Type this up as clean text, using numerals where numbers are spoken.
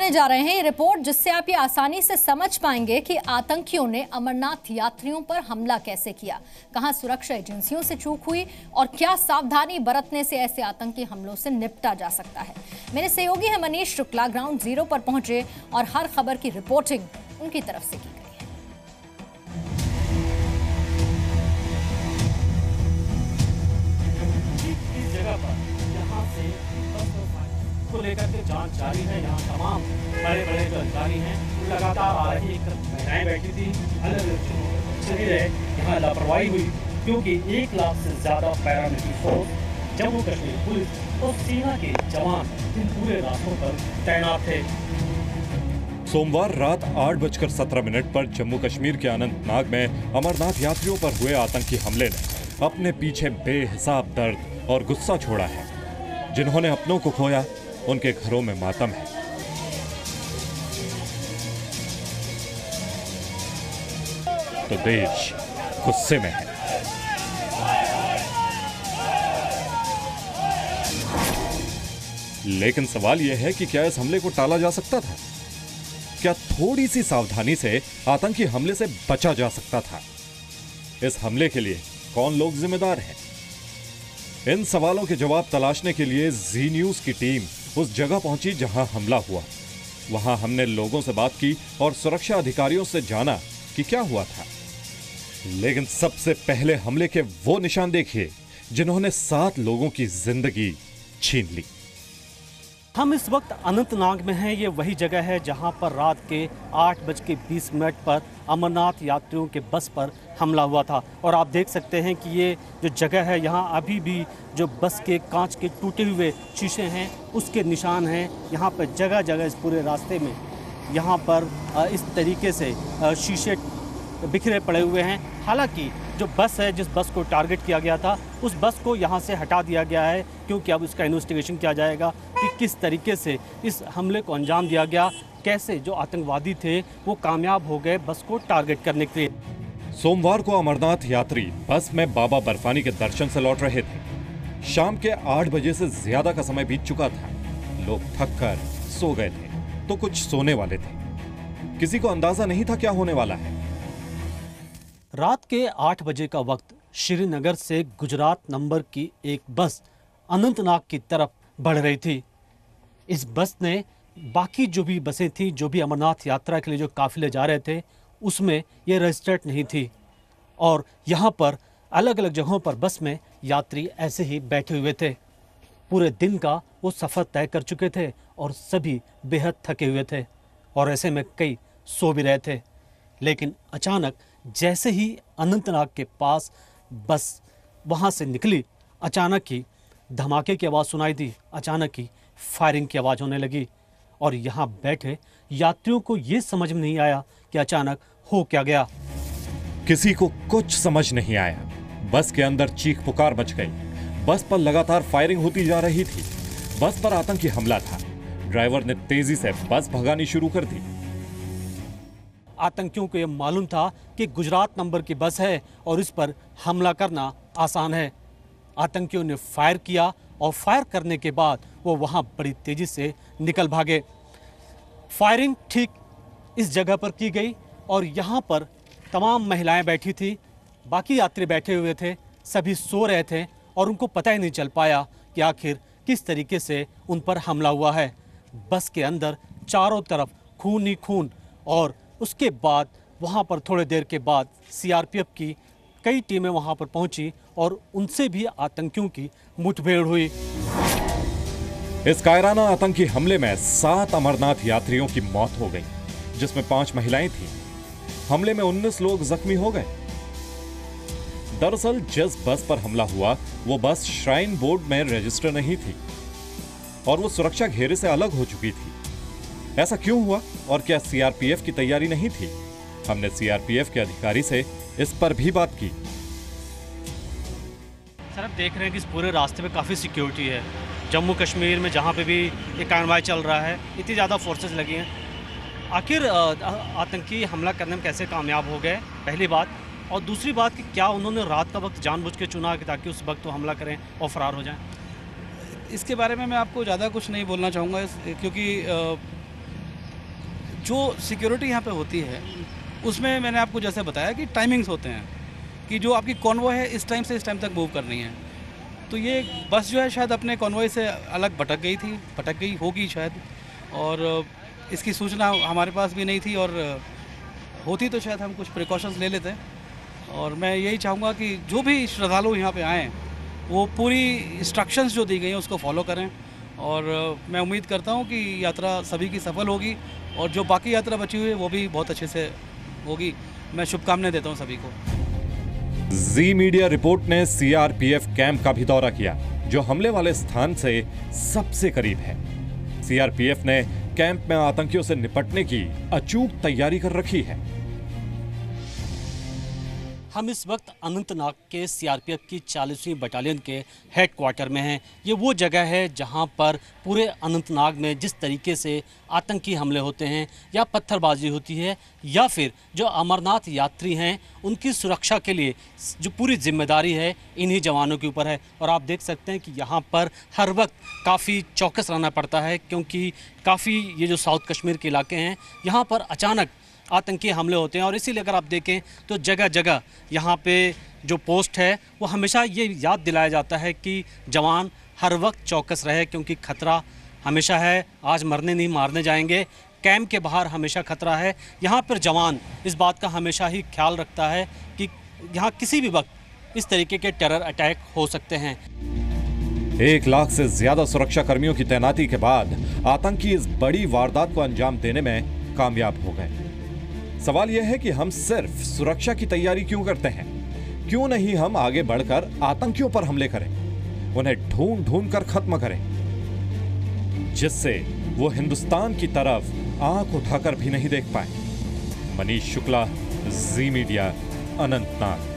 दिखाने जा रहे हैं ये रिपोर्ट, जिससे आप ये आसानी से समझ पाएंगे कि आतंकियों ने अमरनाथ यात्रियों पर हमला कैसे किया, कहां सुरक्षा एजेंसियों से चूक हुई और क्या सावधानी बरतने से ऐसे आतंकी हमलों से निपटा जा सकता है। मेरे सहयोगी है मनीष शुक्ला, ग्राउंड जीरो पर पहुंचे और हर खबर की रिपोर्टिंग उनकी तरफ से की गई है। इस जगह पर यहाँ से को लेकर के जांच जारी है। यहाँ तमाम बड़े बड़े जो अधिकारी हैं लगातार आ रही महिलाएं बैठी थी, अलग अलग शरीर है। यहाँ लापरवाही हुई क्योंकि 1 लाख से ज्यादा paramilitary force, Jammu Kashmir police और सेना के जवान इन पूरे रास्तों पर तैनात थे। सोमवार रात 8:17 पर जम्मू कश्मीर के अनंतनाग में अमरनाथ यात्रियों पर हुए आतंकी हमले ने अपने पीछे बेहिसाब दर्द और गुस्सा छोड़ा है। जिन्होंने अपनों को खोया, उनके घरों में मातम है। तो देश गुस्से में है। लेकिन सवाल यह है कि क्या इस हमले को टाला जा सकता था? क्या थोड़ी सी सावधानी से आतंकी हमले से बचा जा सकता था? इस हमले के लिए कौन लोग जिम्मेदार हैं? इन सवालों के जवाब तलाशने के लिए जी न्यूज की टीम उस जगह पहुंची जहां हमला हुआ। वहां हमने लोगों से बात की और सुरक्षा अधिकारियों से जाना कि क्या हुआ था। लेकिन सबसे पहले हमले के वो निशान देखिए जिन्होंने 7 लोगों की जिंदगी छीन ली। हम इस वक्त अनंतनाग में हैं। ये वही जगह है जहां पर रात के 8:20 पर अमरनाथ यात्रियों के बस पर हमला हुआ था। और आप देख सकते हैं कि ये जो जगह है, यहाँ अभी भी जो बस के कांच के टूटे हुए शीशे हैं उसके निशान हैं। यहाँ पर जगह जगह इस पूरे रास्ते में यहाँ पर इस तरीके से शीशे बिखरे पड़े हुए हैं। हालांकि जो बस है, जिस बस को टारगेट किया गया था, उस बस को यहाँ से हटा दिया गया है क्योंकि अब इसका इन्वेस्टिगेशन किया जाएगा कि किस तरीके से इस हमले को अंजाम दिया गया, कैसे जो आतंकवादी थे वो कामयाब हो गए बस को टारगेट करने के लिए। सोमवार को अमरनाथ यात्री बस में बाबा बर्फानी के दर्शन से लौट रहे थे। शाम के 8 बजे से ज्यादा का समय बीत चुका था। लोग थक कर सो गए थे तो कुछ सोने वाले थे। किसी को अंदाजा नहीं था क्या होने वाला है। रात के 8 बजे का वक्त श्रीनगर से गुजरात नंबर की एक बस अनंतनाग की तरफ बढ़ रही थी। इस बस ने बाकी जो भी बसें थी, जो भी अमरनाथ यात्रा के लिए जो काफिले जा रहे थे, उसमें ये रजिस्टर्ड नहीं थी। और यहाँ पर अलग अलग जगहों पर बस में यात्री ऐसे ही बैठे हुए थे। पूरे दिन का वो सफ़र तय कर चुके थे और सभी बेहद थके हुए थे और ऐसे में कई सो भी रहे थे। लेकिन अचानक जैसे ही अनंतनाग के पास बस वहाँ से निकली, अचानक ही धमाके की आवाज़ सुनाई दी, अचानक ही फायरिंग की आवाज़ होने लगी। और यहाँ बैठे यात्रियों को ये समझ में नहीं आया कि अचानक हो क्या गया। किसी को कुछ समझ नहीं आया। बस के अंदर चीख पुकार मच गई। बस पर लगातार फायरिंग होती जा रही थी। बस पर आतंकी हमला था। ड्राइवर ने तेजी से बस भगानी शुरू कर दी। आतंकियों को यह मालूम था कि गुजरात नंबर की बस है और इस पर हमला करना आसान है। आतंकियों ने फायर किया और फायर करने के बाद वो वहां बड़ी तेजी से निकल भागे। फायरिंग ठीक इस जगह पर की गई और यहाँ पर तमाम महिलाएं बैठी थी, बाकी यात्री बैठे हुए थे, सभी सो रहे थे और उनको पता ही नहीं चल पाया कि आखिर किस तरीके से उन पर हमला हुआ है। बस के अंदर चारों तरफ खून ही खून। और उसके बाद वहाँ पर थोड़ी देर के बाद सीआरपीएफ की कई टीमें वहाँ पर पहुँची और उनसे भी आतंकियों की मुठभेड़ हुई। इस कायराना आतंकी हमले में 7 अमरनाथ यात्रियों की मौत हो गई, जिसमें 5 महिलाएं थीं। हमले में 19 लोग जख्मी हो गए। दरअसल जिस बस पर हमला हुआ वो बस श्राइन बोर्ड में रजिस्टर नहीं थी और वो सुरक्षा घेरे से अलग हो चुकी थी। ऐसा क्यों हुआ और क्या सीआरपीएफ की तैयारी नहीं थी? हमने सीआरपीएफ के अधिकारी से इस पर भी बात की। सर, आप देख रहे हैं कि इस पूरे रास्ते में काफ़ी सिक्योरिटी है। जम्मू कश्मीर में जहाँ पे भी ये कार्रवाई चल रहा है, इतनी ज़्यादा फोर्सेस लगी हैं। आखिर आतंकी हमला करने में कैसे कामयाब हो गए, पहली बात। और दूसरी बात कि क्या उन्होंने रात का वक्त जानबूझ के चुना कि ताकि उस वक्त वो हमला करें और फरार हो जाएं? इसके बारे में मैं आपको ज़्यादा कुछ नहीं बोलना चाहूँगा, क्योंकि जो सिक्योरिटी यहाँ पे होती है उसमें मैंने आपको जैसे बताया कि टाइमिंग्स होते हैं कि जो आपकी कॉन्वॉय है इस टाइम से इस टाइम तक मूव करनी है। तो ये बस जो है शायद अपने कॉन्वॉय से अलग भटक गई होगी शायद, और इसकी सूचना हमारे पास भी नहीं थी, और होती तो शायद हम कुछ प्रिकॉशंस ले लेते। और मैं यही चाहूँगा कि जो भी श्रद्धालु यहाँ पे आएँ वो पूरी इंस्ट्रक्शंस जो दी गई हैं उसको फॉलो करें, और मैं उम्मीद करता हूँ कि यात्रा सभी की सफल होगी, और जो बाकी यात्रा बची हुई है वो भी बहुत अच्छे से होगी। मैं शुभकामनाएं देता हूँ सभी को। जी मीडिया रिपोर्ट ने सीआरपीएफ कैंप का भी दौरा किया, जो हमले वाले स्थान से सबसे करीब है। सीआरपीएफ ने कैंप में आतंकियों से निपटने की अचूक तैयारी कर रखी है। हम इस वक्त अनंतनाग के सीआरपीएफ की 40वीं बटालियन के हेडक्वार्टर में हैं। ये वो जगह है जहां पर पूरे अनंतनाग में जिस तरीके से आतंकी हमले होते हैं या पत्थरबाजी होती है या फिर जो अमरनाथ यात्री हैं उनकी सुरक्षा के लिए जो पूरी जिम्मेदारी है इन्हीं जवानों के ऊपर है। और आप देख सकते हैं कि यहाँ पर हर वक्त काफ़ी चौकस रहना पड़ता है, क्योंकि काफ़ी ये जो साउथ कश्मीर के इलाके हैं यहाँ पर अचानक आतंकी हमले होते हैं। और इसीलिए अगर आप देखें तो जगह जगह यहाँ पे जो पोस्ट है वो हमेशा ये याद दिलाया जाता है कि जवान हर वक्त चौकस रहे, क्योंकि खतरा हमेशा है। आज मरने नहीं मारने जाएंगे। कैंप के बाहर हमेशा खतरा है। यहाँ पर जवान इस बात का हमेशा ही ख्याल रखता है कि यहाँ किसी भी वक्त इस तरीके के टेरर अटैक हो सकते हैं। 1 लाख से ज्यादा सुरक्षा कर्मियों की तैनाती के बाद आतंकी इस बड़ी वारदात को अंजाम देने में कामयाब हो गए। सवाल यह है कि हम सिर्फ सुरक्षा की तैयारी क्यों करते हैं? क्यों नहीं हम आगे बढ़कर आतंकियों पर हमले करें, उन्हें ढूंढ ढूंढ कर खत्म करें, जिससे वो हिंदुस्तान की तरफ आंख उठाकर भी नहीं देख पाए। मनीष शुक्ला, जी मीडिया, अनंतनाग।